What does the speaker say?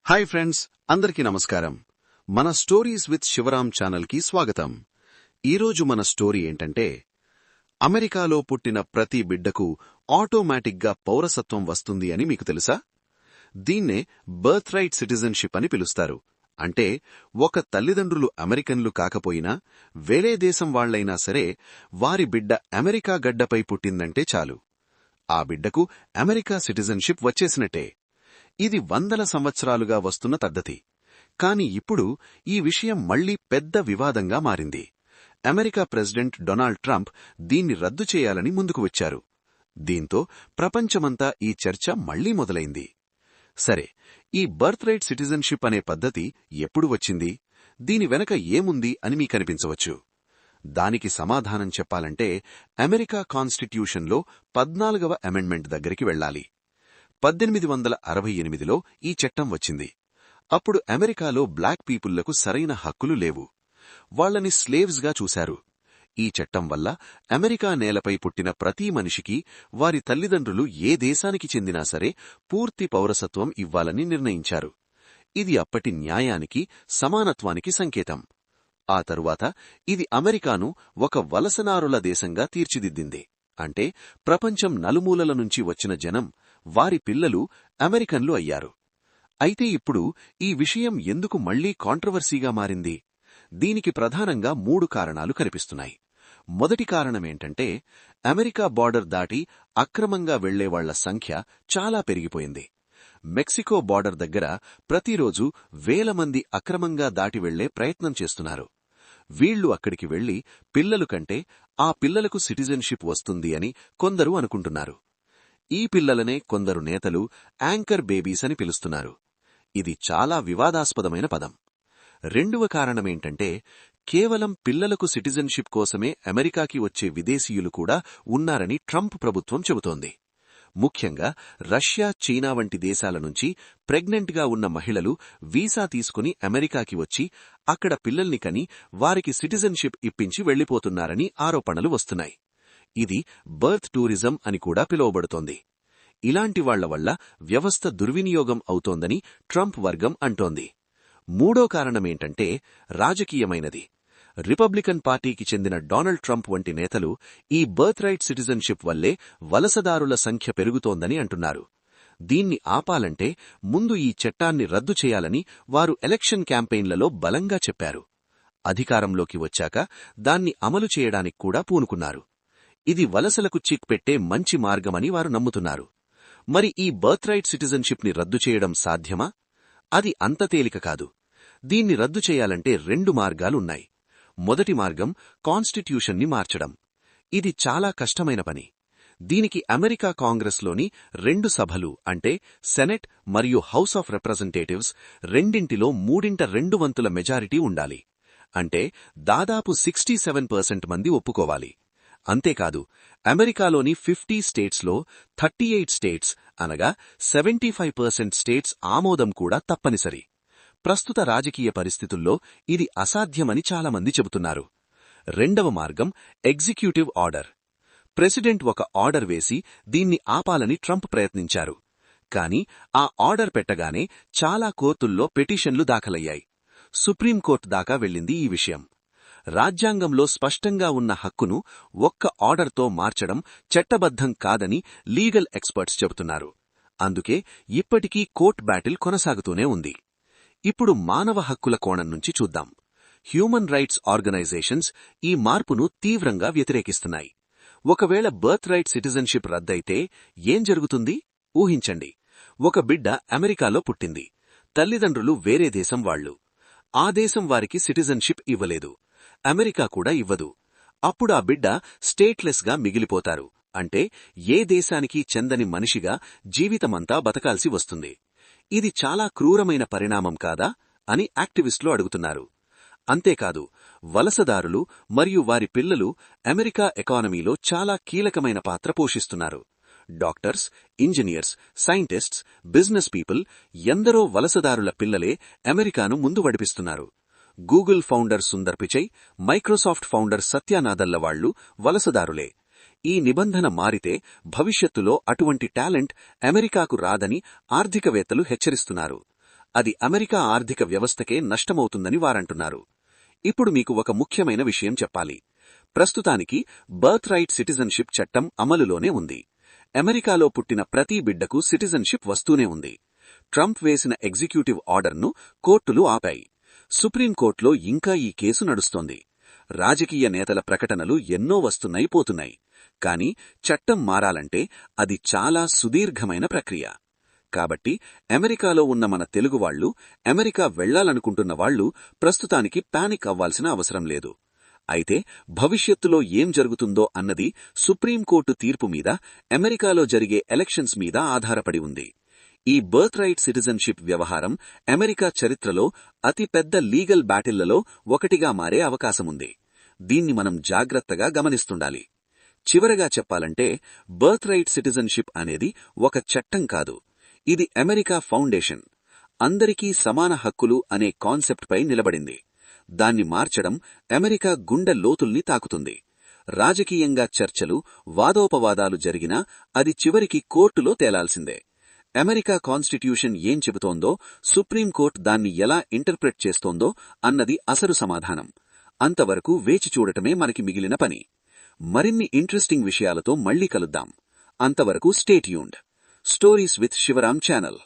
Hi friends, అందరికీ నమస్కారం. మన స్టోరీస్ విత్ శివరాం ఛానల్కి స్వాగతం. ఈరోజు మన స్టోరీ ఏంటంటే, అమెరికాలో పుట్టిన ప్రతి బిడ్డకు ఆటోమేటిక్గా పౌరసత్వం వస్తుంది అని మీకు తెలుసా? దీన్నే బర్త్ రైట్ సిటిజన్షిప్ అని పిలుస్తారు. అంటే ఒక తల్లిదండ్రులు అమెరికన్లు కాకపోయినా, వేరే దేశం వాళ్లైనా సరే, వారి బిడ్డ అమెరికా గడ్డపై పుట్టిందంటే చాలు, ఆ బిడ్డకు అమెరికా సిటిజన్షిప్ వచ్చేసినట్టే. ఇది వందల సంవత్సరాలుగా వస్తున్న పద్ధతి. కాని ఇప్పుడు ఈ విషయం మళ్లీ పెద్ద వివాదంగా మారింది. అమెరికా ప్రెసిడెంట్ డొనాల్డ్ ట్రంప్ దీన్ని రద్దు చేయాలని ముందుకు వచ్చారు. దీంతో ప్రపంచమంతా ఈ చర్చ మళ్లీ మొదలైంది. సరే, ఈ బర్త్ రైట్ సిటిజన్షిప్ అనే పద్ధతి ఎప్పుడు వచ్చింది, దీని వెనక ఏముంది అని మీకనిపించవచ్చు. దానికి సమాధానం చెప్పాలంటే అమెరికా కాన్స్టిట్యూషన్లో 14వ అమెండ్మెంట్ దగ్గరికి వెళ్లాలి. 1868లో ఈ చట్టం వచ్చింది. అప్పుడు అమెరికాలో బ్లాక్ పీపుళ్లకు సరైన హక్కులు లేవు. వాళ్లని స్లేవ్స్గా చూశారు. ఈ చట్టం వల్ల అమెరికా నేలపై పుట్టిన ప్రతి మనిషికి వారి తల్లిదండ్రులు ఏ దేశానికి చెందినా సరే పూర్తి పౌరసత్వం ఇవ్వాలని నిర్ణయించారు. ఇది అప్పటి న్యాయానికి, సమానత్వానికి సంకేతం. ఆ తరువాత ఇది అమెరికాను ఒక వలసనారుల దేశంగా తీర్చిదిద్దింది. అంటే ప్రపంచం నలుమూలల నుంచి వచ్చిన జనం, వారి పిల్లలు అమెరికన్లు అయ్యారు. అయితే ఇప్పుడు ఈ విషయం ఎందుకు మళ్లీ కాంట్రవర్సీగా మారింది? దీనికి ప్రధానంగా 3 కారణాలు కనిపిస్తున్నాయి. మొదటి కారణమేంటంటే, అమెరికా బార్డర్ దాటి అక్రమంగా వెళ్లేవాళ్ల సంఖ్య చాలా పెరిగిపోయింది. మెక్సికో బార్డర్ దగ్గర ప్రతిరోజు వేల మంది అక్రమంగా దాటి వెళ్లే ప్రయత్నం చేస్తున్నారు. వీళ్లు అక్కడికి వెళ్లి పిల్లలు కంటే ఆ పిల్లలకు సిటిజన్షిప్ వస్తుంది అని కొందరు అనుకుంటున్నారు. ఈ పిల్లలనే కొందరు నేతలు యాంకర్ బేబీస్ అని పిలుస్తున్నారు. ఇది చాలా వివాదాస్పదమైన పదం. రెండవ కారణమేంటంటే, కేవలం పిల్లలకు సిటిజన్షిప్ కోసమే అమెరికాకి వచ్చే విదేశీయులు కూడా ఉన్నారని ట్రంప్ ప్రభుత్వం చెబుతోంది. ముఖ్యంగా రష్యా, చైనా వంటి దేశాల నుంచి ప్రెగ్నెంట్గా ఉన్న మహిళలు వీసా తీసుకుని అమెరికాకి వచ్చి అక్కడ పిల్లల్ని కని వారికి సిటిజన్షిప్ ఇప్పించి వెళ్లిపోతున్నారని ఆరోపణలు వస్తున్నాయి. ఇది బర్త్ టూరిజం అని కూడా పిలువబడుతోంది. ఇలాంటి వాళ్ల వల్ల వ్యవస్థ దుర్వినియోగం అవుతోందని ట్రంప్ వర్గం అంటోంది. మూడో కారణమేంటంటే రాజకీయమైనది. రిపబ్లికన్ పార్టీకి చెందిన డొనాల్డ్ ట్రంప్ వంటి నేతలు ఈ బర్త్ రైట్ సిటిజన్షిప్ వల్లే వలసదారుల సంఖ్య పెరుగుతోందని అంటున్నారు. దీన్ని ఆపాలంటే ముందు ఈ చట్టాన్ని రద్దు చేయాలని వారు ఎలక్షన్ క్యాంపెయిన్లలో బలంగా చెప్పారు. అధికారంలోకి వచ్చాక దాన్ని అమలు చేయడానికి కూడా పూనుకున్నారు. ఇది వలసలకు చిక్ పెట్టే మంచి మార్గమని వారు నమ్ముతున్నారు. మరి ఈ బర్త్ రైట్ సిటిజన్షిప్ ని రద్దు చేయడం సాధ్యమా? అది అంత తేలిక కాదు. దీన్ని రద్దు చేయాలంటే 2 మార్గాలున్నాయి. మొదటి మార్గం కాన్స్టిట్యూషన్ని మార్చడం. ఇది చాలా కష్టమైన పని. దీనికి అమెరికా కాంగ్రెస్లోని 2 సభలు అంటే సెనెట్ మరియు హౌస్ ఆఫ్ రిప్రజెంటేటివ్స్ రెండింటిలో 3/2 మెజారిటీ ఉండాలి. అంటే దాదాపు 67% మంది ఒప్పుకోవాలి. అంతేకాదు, అమెరికాలోని 50 స్టేట్స్లో 38 స్టేట్స్ అనగా 75% స్టేట్స్ ఆమోదం కూడా తప్పనిసరి. ప్రస్తుత రాజకీయ పరిస్థితుల్లో ఇది అసాధ్యమని చాలామంది చెబుతున్నారు. రెండవ మార్గం ఎగ్జిక్యూటివ్ ఆర్డర్. ప్రెసిడెంట్ ఒక ఆర్డర్ వేసి దీన్ని ఆపాలని ట్రంప్ ప్రయత్నించారు. కాని ఆ ఆర్డర్ పెట్టగానే చాలా కోర్టుల్లో పిటిషన్లు దాఖలయ్యాయి. సుప్రీంకోర్టు దాకా వెళ్లింది ఈ విషయం. రాజ్యాంగంలో స్పష్టంగా ఉన్న హక్కును ఒక్క ఆర్డర్తో మార్చడం చట్టబద్ధం కాదని లీగల్ ఎక్స్పర్ట్స్ చెబుతున్నారు. అందుకే ఇప్పటికీ కోర్ట్ బ్యాటిల్ కొనసాగుతూనే ఉంది. ఇప్పుడు మానవ హక్కుల కోణం నుంచి చూద్దాం. హ్యూమన్ రైట్స్ ఆర్గనైజేషన్స్ ఈ మార్పును తీవ్రంగా వ్యతిరేకిస్తున్నాయి. ఒకవేళ బర్త్ రైట్ సిటిజన్షిప్ రద్దయితే ఏం జరుగుతుంది? ఊహించండి, ఒక బిడ్డ అమెరికాలో పుట్టింది. తల్లిదండ్రులు వేరే దేశం వాళ్లు. ఆ దేశం వారికి సిటిజన్షిప్ ఇవ్వలేదు. అమెరికా కూడా ఇవ్వదు. అప్పుడు ఆ బిడ్డ స్టేట్లెస్గా మిగిలిపోతారు. అంటే ఏ దేశానికి చెందని మనిషిగా జీవితమంతా బతకాల్సి వస్తుంది. ఇది చాలా క్రూరమైన పరిణామం కాదా అని యాక్టివిస్టులు అడుగుతున్నారు. అంతేకాదు, వలసదారులు మరియు వారి పిల్లలు అమెరికా ఎకానమీలో చాలా కీలకమైన పాత్ర పోషిస్తున్నారు. Doctors, engineers, scientists, business people ఎందరో వలసదారుల పిల్లలే అమెరికాను ముందు నడిపిస్తున్నారు. Google founder Sundar Pichai, Microsoft founder Satya Nadella వాళ్లు వలసదారులే. ఈ నిబంధన మారితే భవిష్యత్తులో అటువంటి టాలెంట్ అమెరికాకు రాదని ఆర్థికవేత్తలు హెచ్చరిస్తున్నారు. అది అమెరికా ఆర్థిక వ్యవస్థకే నష్టమవుతుందని వారంటున్నారు. ఇప్పుడు మీకు ఒక ముఖ్యమైన విషయం చెప్పాలి. ప్రస్తుతానికి బర్త్ రైట్ సిటిజన్షిప్ చట్టం అమలులోనే ఉంది. అమెరికాలో పుట్టిన ప్రతి బిడ్డకు సిటిజన్షిప్ వస్తూనే ఉంది. ట్రంప్ వేసిన ఎగ్జిక్యూటివ్ ఆర్డర్ను కోర్టులు ఆపాయి. సుప్రీంకోర్టులో ఇంకా ఈ కేసు నడుస్తోంది. రాజకీయ నేతల ప్రకటనలు ఎన్నో వస్తున్నాయి పోతున్నాయి. కాని చట్టం మారాలంటే అది చాలా సుదీర్ఘమైన ప్రక్రియ. కాబట్టి అమెరికాలో ఉన్న మన తెలుగువాళ్లు, అమెరికా వెళ్లాలనుకుంటున్న వాళ్లు ప్రస్తుతానికి పానిక్ అవ్వాల్సిన అవసరం లేదు. అయితే భవిష్యత్తులో ఏం జరుగుతుందో అన్నది సుప్రీంకోర్టు తీర్పు మీద, అమెరికాలో జరిగే ఎలక్షన్స్ మీద ఆధారపడి ఉంది. ఈ బర్త్ రైట్ సిటిజన్షిప్ వ్యవహారం అమెరికా చరిత్రలో అతిపెద్ద లీగల్ బ్యాటిళ్లలో ఒకటిగా మారే అవకాశముంది. దీన్ని మనం జాగ్రత్తగా గమనిస్తుండాలి. చివరగా చెప్పాలంటే బర్త్ రైట్ సిటిజన్షిప్ అనేది ఒక చట్టం కాదు. ఇది అమెరికా ఫౌండేషన్. అందరికీ సమాన హక్కులు అనే కాన్సెప్ట్పై నిలబడింది. దాన్ని మార్చడం అమెరికా గుండె లోతుల్ని తాకుతుంది. రాజకీయంగా చర్చలు, వాదోపవాదాలు జరిగినా అది చివరికి కోర్టులో తేలాల్సిందే. అమెరికా కాన్స్టిట్యూషన్ ఏం చెబుతోందో, సుప్రీంకోర్టు దాన్ని ఎలా ఇంటర్ప్రెట్ చేస్తోందో అన్నది అసలు సమాధానం. అంతవరకు వేచి చూడటమే మనకి మిగిలిన పని. మరిన్ని ఇంట్రెస్టింగ్ విషయాలతో మళ్లీ కలుద్దాం. అంతవరకు stay tuned. Stories with Shivaram channel.